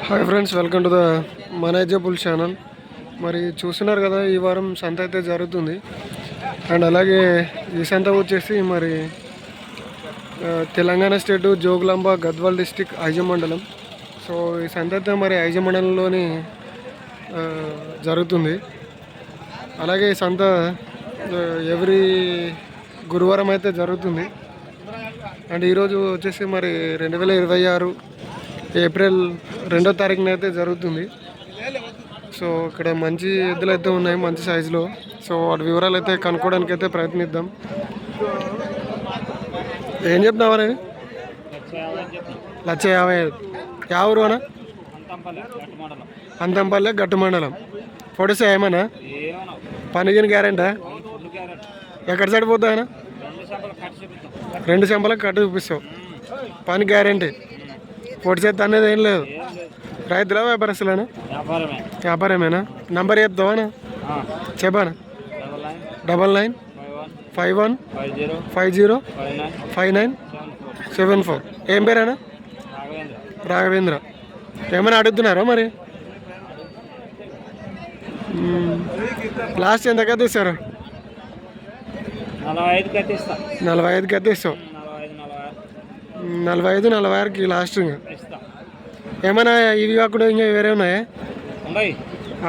Hi friends, welcome to the manageable channel. మరి చూస్తున్నారు కదా, ఈ వారం సంత అయితే జరుగుతుంది. అండ్ అలాగే ఈ సంత వచ్చేసి మరి తెలంగాణ స్టేటు జోగులాంబ గద్వాల్ డిస్టిక్ ఐజ మండలం. సో ఈ సంత అయితే మరి ఐజ మండలంలోని జరుగుతుంది. అలాగే ఈ సంత ఎవ్రీ గురువారం అయితే జరుగుతుంది. అండ్ ఈరోజు వచ్చేసి మరి 2026 ఏప్రిల్ 2వ తారీఖున అయితే జరుగుతుంది. సో ఇక్కడ మంచి ఎద్దులు అయితే ఉన్నాయి, మంచి సైజులో. సో వాటి వివరాలు అయితే కనుక్కోవడానికి అయితే ప్రయత్నిద్దాం. ఏం చెప్తున్నావా? 1,50,000. యా ఊరు అన్న? అంతంపల్లె గట్టు మండలం. పొడిసా ఏమన్నా పనికిన గ్యారెంటా? ఎక్కడ సైడ్ పోతా అన్న? 2 చెంపలకు కట్టు చూపిస్తావు. పని గ్యారెంటీ. పొడి చేత అనేది ఏం లేదు. రైతులా వ్యాపారస్తులేనా? వ్యాపారమేనా? నంబర్ చెప్తావానా? చెప్పానా? 9951505974. ఏం పేరేనా? రాఘవేంద్ర. ఏమైనా అడుగుతున్నారా మరి? లాస్ట్ ఎంతగా తీస్తారు? 45కి అయితే ఇస్తావు. 45-46కి లాస్ట్. ఏమైనా ఇవి కాకుండా ఇంకా వేరే ఉన్నాయా?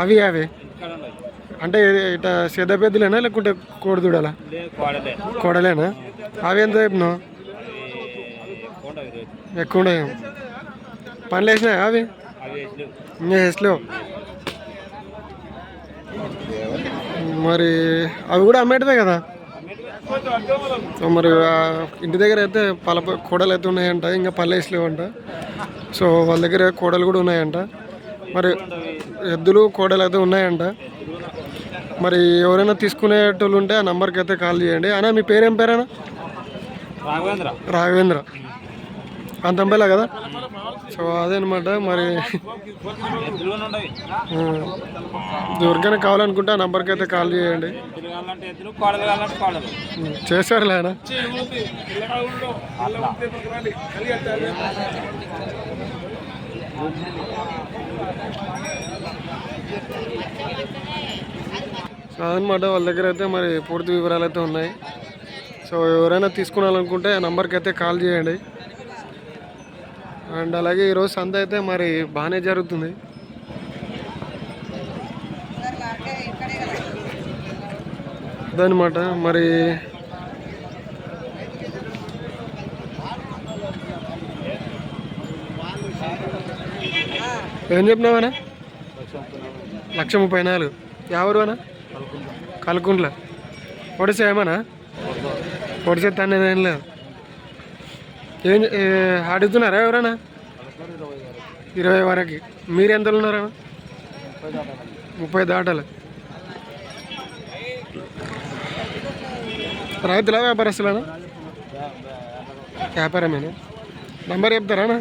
అవి అంటే ఇట్లా సిద్ధ పెద్దలేనా లేకుంటే కోడిదూడలా? కోడలేనా? అవి ఎంత చెప్పినావు? ఎక్కువ ఉన్నాయి. పనులు వేసినాయా అవి? ఇంకా వేసలేవు. మరి అవి కూడా అమ్మేటవే కదా. సో మరి ఇంటి దగ్గర అయితే కోడలు అయితే ఉన్నాయంట, ఇంకా పళ్ళు వేసలేవంట. సో వాళ్ళ దగ్గర కోడలు కూడా ఉన్నాయంట. మరి ఎద్దులు కోడలు అయితే ఉన్నాయంట. మరి ఎవరైనా తీసుకునేటోళ్ళు ఉంటే ఆ నెంబర్కి అయితే కాల్ చేయండి. అన్నా మీ పేరేం పేరేనా? రాఘవేంద్ర. అంతంపేలా కదా. సో అదేనమాట. మరి ఎవరికైనా కావాలనుకుంటే ఆ నెంబర్కి అయితే కాల్ చేయండి. చేశారులే ఆయన. సో అదనమాట. వాళ్ళ దగ్గర అయితే మరి పూర్తి వివరాలు అయితే ఉన్నాయి. సో ఎవరైనా తీసుకోవాలనుకుంటే ఆ నెంబర్కి అయితే కాల్ చేయండి. అండ్ అలాగే ఈరోజు సంత అయితే మరి బాగానే జరుగుతుంది. అదనమాట. మరి ఏం చెప్పినావనా? 1,34,000. ఎవరు అనా? కలుకుంట్ల. పొడిసే ఏమన్నా? పొడిసే అనేది ఏం లేదు. ఏం అడుగుతున్నారా ఎవరన్నా? 20 వరకు. మీరు ఎంతలు ఉన్నారన్నా? 30 దాటాలి. రైతులా వ్యాపారస్తులేనా? వ్యాపారమేనా? నంబర్ చెప్తారా?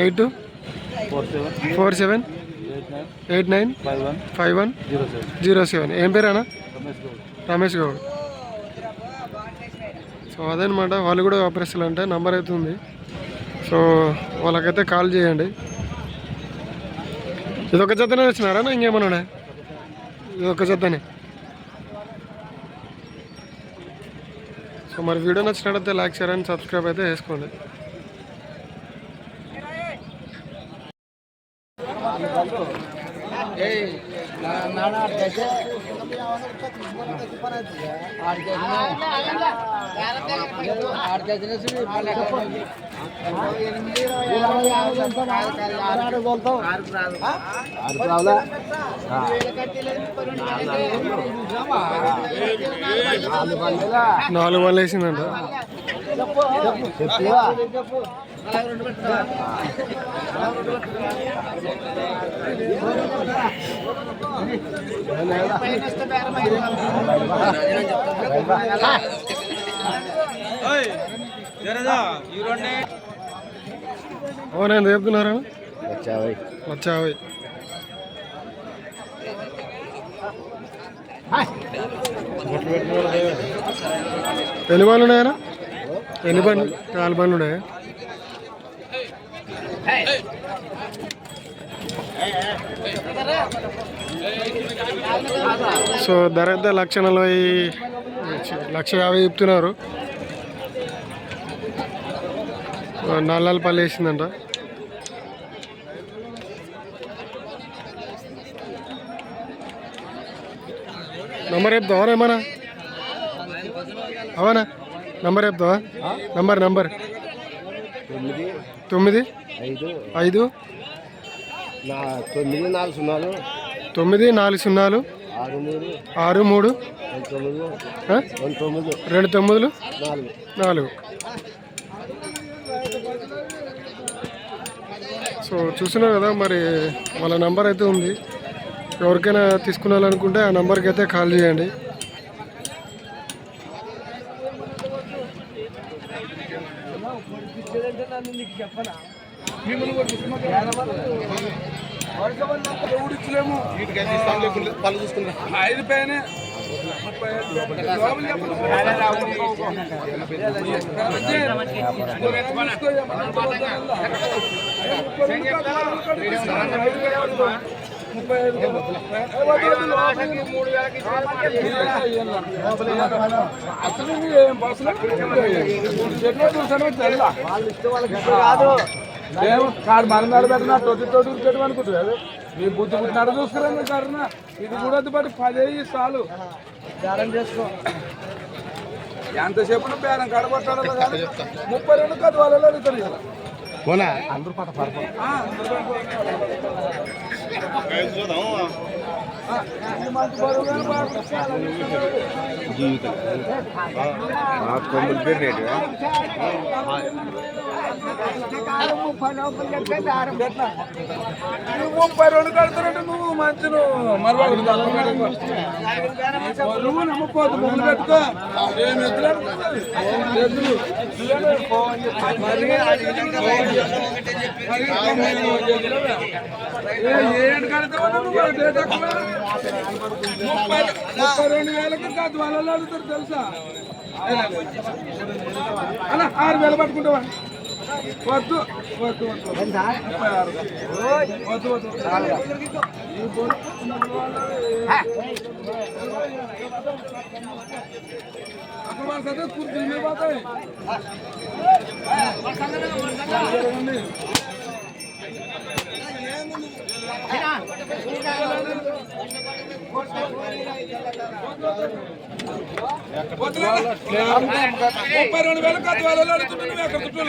8247895107. ఏం పేరేనా? రమేష్ గౌడ్. సో అదనమాట. వాళ్ళు కూడా వ్యాపారస్తులు అంటే నంబర్ అయితే ఉంది. సో వాళ్ళకైతే కాల్ చేయండి. ఇదొక జతనే వచ్చినారా ఇంకేమన్నా? ఇదొక జతనే. సో మరి వీడియో నచ్చినట్టయితే లైక్, షేర్ అండ్ సబ్స్క్రైబ్ అయితే చేసుకోండి. నాలుగు వాళ్ళు వేసిందంట. అవునా? ఎంత చెప్తున్నారా? 1,50,000. ఎన్ని బండ్లు ఉన్నాయన్నా? ఎన్ని బండ్లు? 4 బండ్లు ఉన్నాయా? సో ధర అయితే 1,40,150 చెప్తున్నారు. నల్లాలపల్లి వేసిందంట. నంబర్ చెప్తావా ఏమన్నా? అవనా నంబర్ చెప్తావా? నంబర్ 9 5 9 4 0 6 3 2 9 4. సో చూస్తున్నారు కదా, మరి వాళ్ళ నంబర్ అయితే ఉంది. ఎవరికైనా తీసుకున్నారనుకుంటే ఆ నెంబర్కి అయితే కాల్ చేయండి. కాదు మరణాలు పెట్టినా తోటి అనుకుంటుంది. మీ బుద్ధి పుట్టినాడు చూసుకురా కారణం ఇది కూడా బట్టి 10 చాలు. బేరం చేసుకో, ఎంతసేపు బేరం కడగొట్టాలో కానీ 32 కాదు వాళ్ళలో అడుగుతారు కదా. అందరూ పట్ట నువ్వు 32 కడతారంటే నువ్వు మంచి నువ్వు నమ్మపోదు. ముగ్గులు పెట్టుకో, ఏం ఎద్దులు ఏడు కడతావు నువ్వు. 32,000కి కాదు వాళ్ళలో అడుగుతారు తెలుసా. అలా 6,000 పట్టుకుంటావా? వద్దు వద్దు వద్దు వద్దు వద్దు. అక్కడ కుర్చీ పోతాయి. ₹32,000 కాదు వాళ్ళలో అడుగుతున్నావు. ఎక్కడ చుట్టూ